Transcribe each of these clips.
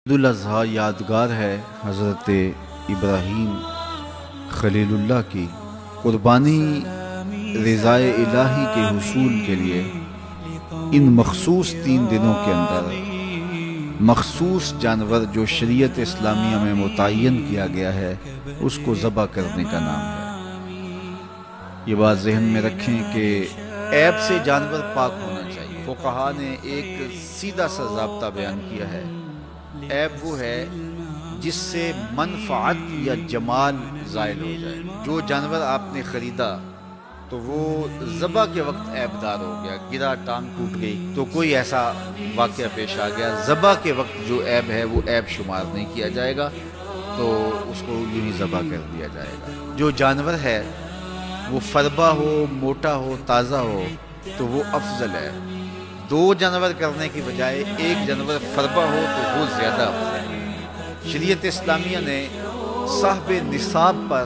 عیدالاضحیٰ یادگار ہے حضرت ابراہیم خلیل اللہ کی قربانی رضائے الہی کے حصول کے لیے ان مخصوص 3 دنوں کے اندر مخصوص جانور جو شریعت اسلامیہ میں متعین کیا گیا ہے اس کو ذبح کرنے کا نام ہے۔ یہ بات ذہن میں رکھیں کہ عیب سے جانور پاک ہونا چاہیے۔ فقہا نے ایک سیدھا سا ضابطہ بیان کیا ہے، عیب وہ ہے جس سے منفعت یا جمال زائل ہو جائے۔ جو جانور آپ نے خریدا تو وہ ذبح کے وقت عیب دار ہو گیا، گرا، ٹانگ ٹوٹ گئی تو کوئی ایسا واقعہ پیش آ گیا، ذبح کے وقت جو عیب ہے وہ عیب شمار نہیں کیا جائے گا، تو اس کو یوں ہی ذبح کر دیا جائے گا۔ جو جانور ہے وہ فربا ہو، موٹا ہو، تازہ ہو تو وہ افضل ہے۔ 2 جانور کرنے کی بجائے 1 جانور فربا ہو تو وہ زیادہ افضل ہے۔ شریعت اسلامیہ نے صاحب نصاب پر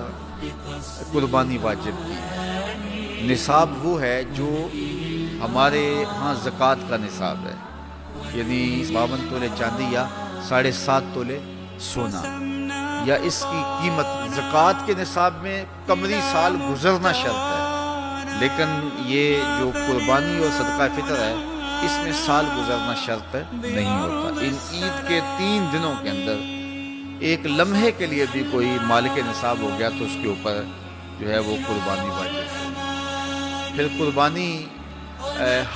قربانی واجب کی ہے۔ نصاب وہ ہے جو ہمارے ہاں زکوٰۃ کا نصاب ہے، یعنی 52 تولے چاندی یا 7.5 تولے سونا، یا اس کی قیمت زکوٰۃ کے نصاب میں قمری سال گزرنا شرط ہے، لیکن یہ جو قربانی اور صدقہ فطر ہے اس میں سال گزرنا شرط نہیں ہوتا۔ ان عید کے 3 دنوں کے اندر ایک لمحے کے لیے بھی کوئی مالک نصاب ہو گیا تو اس کے اوپر جو ہے وہ قربانی واجب ہے۔ پھر قربانی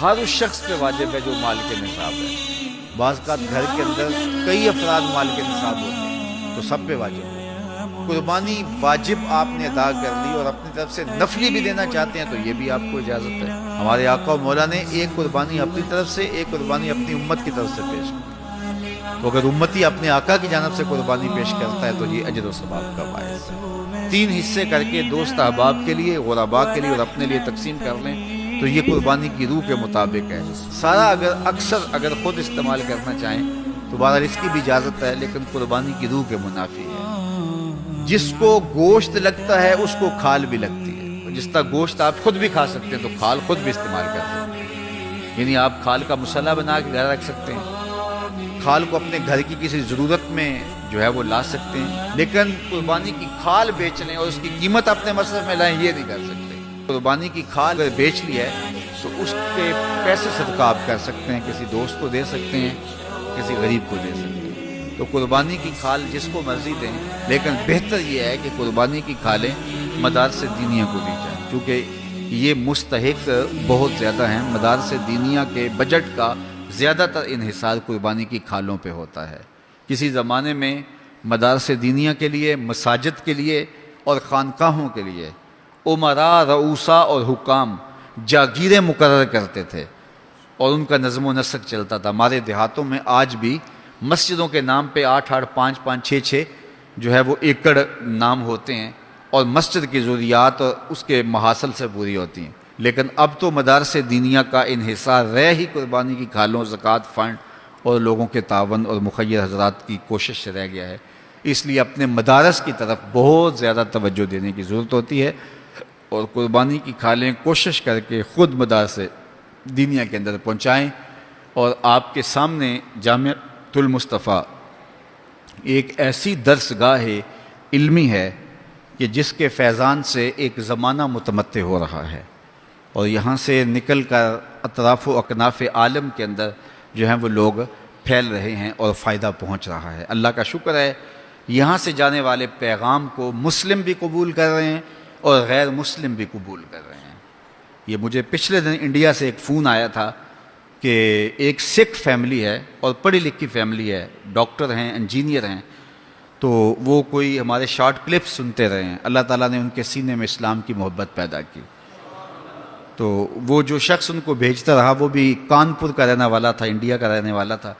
ہر اس شخص پہ واجب ہے جو مالک نصاب ہے۔ بعض اوقات گھر کے اندر کئی افراد مالک نصاب ہوتے ہیں تو سب پہ واجب ہے۔ قربانی واجب آپ نے ادا کر لی اور اپنی طرف سے نفلی بھی دینا چاہتے ہیں تو یہ بھی آپ کو اجازت ہے۔ ہمارے آقا و مولا نے ایک قربانی اپنی طرف سے، ایک قربانی اپنی امت کی طرف سے پیش کی، تو اگر امتی اپنے آقا کی جانب سے قربانی پیش کرتا ہے تو یہ اجر و ثواب کا باعث ہے۔ 3 حصے کر کے دوست احباب کے لیے، غرباء کے لیے اور اپنے لیے تقسیم کر لیں تو یہ قربانی کی روح کے مطابق ہے۔ سارا اگر خود استعمال کرنا چاہیں تو بہرحال اس کی بھی اجازت ہے، لیکن قربانی کی روح کے منافی ہے۔ جس کو گوشت لگتا ہے اس کو کھال بھی لگتی ہے، جس طرح گوشت آپ خود بھی کھا سکتے ہیں تو کھال خود بھی استعمال کر سکتے ہیں، یعنی آپ کھال کا مسلح بنا کے گھر رکھ سکتے ہیں، کھال کو اپنے گھر کی کسی ضرورت میں جو ہے وہ لا سکتے ہیں، لیکن قربانی کی کھال بیچ لیں اور اس کی قیمت اپنے مصرف میں لائیں یہ نہیں کر سکتے۔ قربانی کی کھال اگر بیچ لی ہے تو اس کے پیسے صدقہ آپ کر سکتے ہیں، کسی دوست کو دے سکتے ہیں، کسی غریب کو دے سکتے ہیں۔ تو قربانی کی کھال جس کو مرضی دیں، لیکن بہتر یہ ہے کہ قربانی کی کھالیں مدارس دینیہ کو دی جائیں، کیونکہ یہ مستحق بہت زیادہ ہیں۔ مدارس دینیہ کے بجٹ کا زیادہ تر انحصار قربانی کی کھالوں پہ ہوتا ہے۔ کسی زمانے میں مدارس دینیہ کے لیے، مساجد کے لیے اور خانقاہوں کے لیے امراء، رؤساء اور حکام جاگیریں مقرر کرتے تھے اور ان کا نظم و نسق چلتا تھا۔ ہمارے دیہاتوں میں آج بھی مسجدوں کے نام پہ 8-8، 5-5، 6-6 جو ہے وہ ایکڑ نام ہوتے ہیں اور مسجد کی ضروریات اس کے محاصل سے پوری ہوتی ہیں، لیکن اب تو مدارس دینیہ کا انحصار رہ ہی قربانی کی کھالوں، زکوٰۃ فنڈ اور لوگوں کے تعاون اور مخیر حضرات کی کوشش سے رہ گیا ہے۔ اس لیے اپنے مدارس کی طرف بہت زیادہ توجہ دینے کی ضرورت ہوتی ہے اور قربانی کی کھالیں کوشش کر کے خود مدارس دینیہ کے اندر پہنچائیں۔ اور آپ کے سامنے جامعۃ المصطفیٰ ایک ایسی درسگاہ علمی ہے کہ جس کے فیضان سے ایک زمانہ متمتع ہو رہا ہے اور یہاں سے نکل کر اطراف و اکناف عالم کے اندر جو ہیں وہ لوگ پھیل رہے ہیں اور فائدہ پہنچ رہا ہے۔ اللہ کا شکر ہے، یہاں سے جانے والے پیغام کو مسلم بھی قبول کر رہے ہیں اور غیر مسلم بھی قبول کر رہے ہیں۔ یہ مجھے پچھلے دن انڈیا سے ایک فون آیا تھا کہ ایک سکھ فیملی ہے اور پڑھی لکھی فیملی ہے، ڈاکٹر ہیں، انجینئر ہیں، تو وہ کوئی ہمارے شارٹ کلپ سنتے رہے ہیں۔ اللہ تعالیٰ نے ان کے سینے میں اسلام کی محبت پیدا کی، تو وہ جو شخص ان کو بھیجتا رہا وہ بھی کانپور کا رہنے والا تھا، انڈیا کا رہنے والا تھا،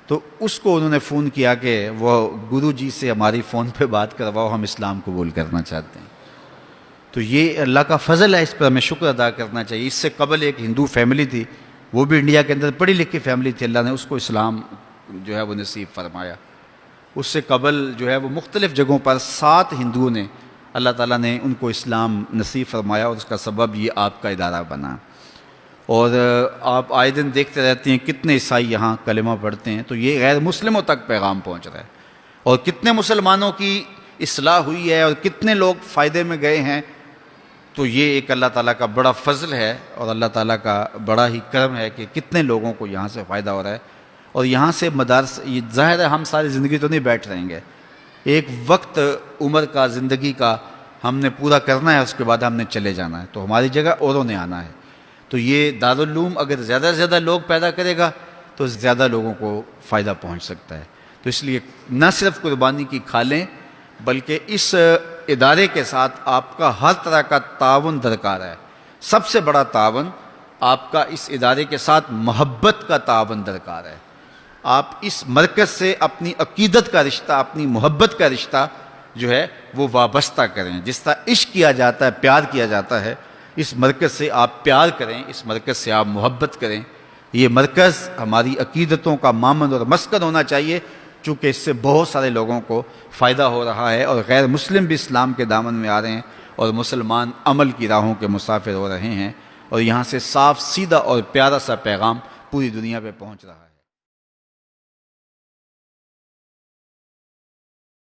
تو اس کو انہوں نے فون کیا کہ وہ گرو جی سے ہماری فون پہ بات کرواؤ، ہم اسلام قبول کرنا چاہتے ہیں۔ تو یہ اللہ کا فضل ہے، اس پر ہمیں شکر ادا کرنا چاہیے۔ اس سے قبل ایک ہندو فیملی تھی، وہ بھی انڈیا کے اندر پڑھی لکھی فیملی تھی، اللہ نے اس کو اسلام جو ہے وہ نصیب فرمایا۔ اس سے قبل جو ہے وہ مختلف جگہوں پر 7 ہندوؤں نے اللہ تعالیٰ نے ان کو اسلام نصیب فرمایا اور اس کا سبب یہ آپ کا ادارہ بنا۔ اور آپ آئے دن دیکھتے رہتے ہیں کتنے عیسائی یہاں کلمہ پڑھتے ہیں، تو یہ غیر مسلموں تک پیغام پہنچ رہا ہے، اور کتنے مسلمانوں کی اصلاح ہوئی ہے اور کتنے لوگ فائدے میں گئے ہیں۔ تو یہ ایک اللہ تعالیٰ کا بڑا فضل ہے اور اللہ تعالیٰ کا بڑا ہی کرم ہے کہ کتنے لوگوں کو یہاں سے فائدہ ہو رہا ہے۔ اور یہاں سے مدارس، یہ ظاہر ہے ہم ساری زندگی تو نہیں بیٹھ رہیں گے، ایک وقت عمر کا، زندگی کا ہم نے پورا کرنا ہے، اس کے بعد ہم نے چلے جانا ہے، تو ہماری جگہ اوروں نے آنا ہے۔ تو یہ دارالعلوم اگر زیادہ سے زیادہ لوگ پیدا کرے گا تو زیادہ لوگوں کو فائدہ پہنچ سکتا ہے۔ تو اس لیے نہ صرف قربانی کی کھالیں بلکہ اس ادارے کے ساتھ آپ کا ہر طرح کا تعاون درکار ہے۔ سب سے بڑا تعاون آپ کا اس ادارے کے ساتھ محبت کا تعاون درکار ہے۔ آپ اس مرکز سے اپنی عقیدت کا رشتہ، اپنی محبت کا رشتہ جو ہے وہ وابستہ کریں۔ جس طرح عشق کیا جاتا ہے، پیار کیا جاتا ہے، اس مرکز سے آپ پیار کریں، اس مرکز سے آپ محبت کریں۔ یہ مرکز ہماری عقیدتوں کا مامن اور مسکن ہونا چاہیے، چونکہ اس سے بہت سارے لوگوں کو فائدہ ہو رہا ہے، اور غیر مسلم بھی اسلام کے دامن میں آ رہے ہیں، اور مسلمان عمل کی راہوں کے مسافر ہو رہے ہیں، اور یہاں سے صاف سیدھا اور پیارا سا پیغام پوری دنیا پہ پہنچ رہا ہے۔